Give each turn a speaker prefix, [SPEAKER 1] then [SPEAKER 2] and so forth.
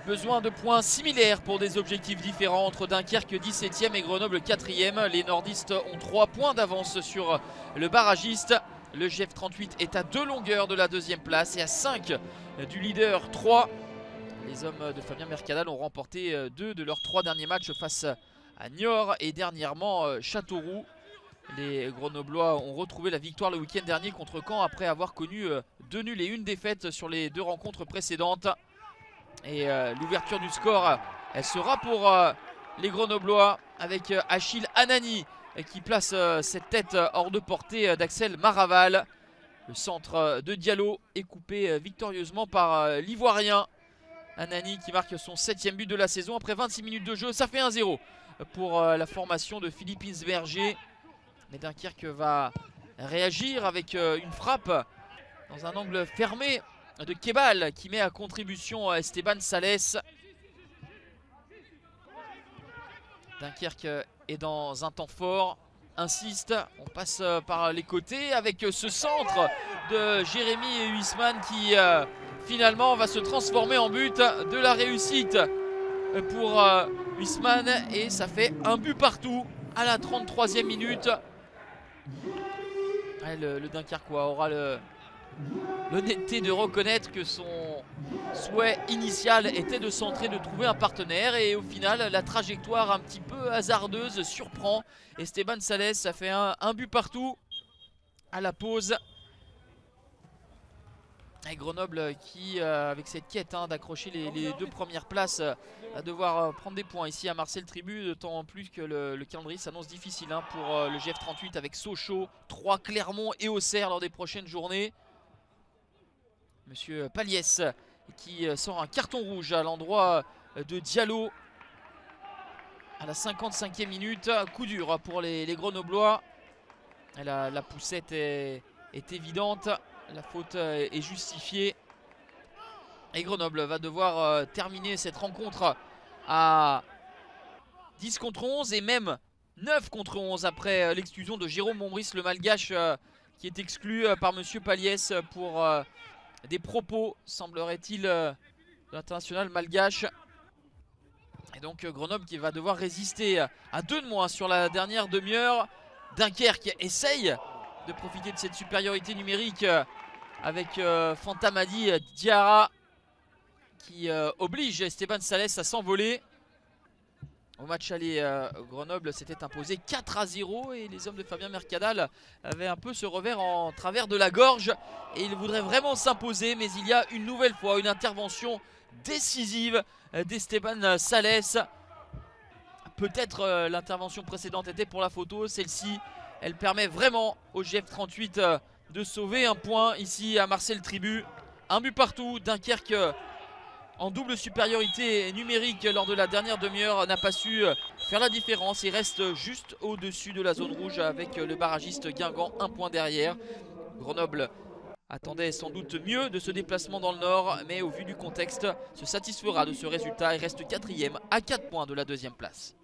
[SPEAKER 1] Besoin de points similaires pour des objectifs différents entre Dunkerque 17e et Grenoble 4e. Les nordistes ont 3 points d'avance sur le barragiste. Le GF 38 est à 2 longueurs de la deuxième place et à 5 du leader 3. Les hommes de Fabien Mercadal ont remporté 2 de leurs 3 derniers matchs face à Niort et dernièrement Châteauroux. Les Grenoblois ont retrouvé la victoire le week-end dernier contre Caen après avoir connu 2 nuls et 1 défaite sur les 2 rencontres précédentes. Et l'ouverture du score, elle sera pour les Grenoblois avec Achille Anani qui place cette tête hors de portée d'Axel Maraval. Le centre de Diallo est coupé victorieusement par l'Ivoirien. Anani qui marque son 7e but de la saison après 26 minutes de jeu. Ça fait 1-0 pour la formation de Philippe Insberger. Mais Dunkerque va réagir avec une frappe dans un angle fermé de Kebal qui met à contribution Esteban Sales. Dunkerque est dans un temps fort, insiste, on passe par les côtés avec ce centre de Jérémy Huisman qui finalement va se transformer en but de la réussite pour Huisman et ça fait un but partout à la 33e minute. Le Dunkerquois aura l'honnêteté de reconnaître que son souhait initial était de centrer, de trouver un partenaire et au final la trajectoire un petit peu hasardeuse surprend Esteban Sales. Ça fait un but partout à la pause. Et Grenoble qui avec cette quête d'accrocher les 2 premières places va devoir prendre des points ici à Marcel Tribu, d'autant plus que le calendrier s'annonce difficile pour le GF 38 avec Sochaux, 3 Clermont et Auxerre lors des prochaines journées. Monsieur Paliès qui sort un carton rouge à l'endroit de Diallo à la 55e minute. Coup dur pour les Grenoblois. Et la poussette est évidente. La faute est justifiée. Et Grenoble va devoir terminer cette rencontre à 10 contre 11 et même 9 contre 11 après l'exclusion de Jérôme Mombris, le malgache qui est exclu par monsieur Paliès pour des propos, semblerait-il, de l'international malgache. Et donc Grenoble qui va devoir résister à 2 de moins sur la dernière demi-heure. Dunkerque essaye de profiter de cette supériorité numérique avec Fantamadi Diarra qui oblige Esteban Sales à s'envoler. Au match aller, Grenoble s'était imposé 4-0 et les hommes de Fabien Mercadal avaient un peu ce revers en travers de la gorge et ils voudraient vraiment s'imposer, mais il y a une nouvelle fois une intervention décisive d'Esteban Sales. Peut-être l'intervention précédente était pour la photo, celle-ci elle permet vraiment au GF 38 de sauver un point ici à Marcel Tribu. Un but partout, Dunkerque en double supériorité numérique lors de la dernière demi-heure n'a pas su faire la différence et reste juste au-dessus de la zone rouge avec le barragiste Guingamp un point derrière. Grenoble attendait sans doute mieux de ce déplacement dans le nord, mais au vu du contexte se satisfera de ce résultat et reste 4e à 4 points de la deuxième place.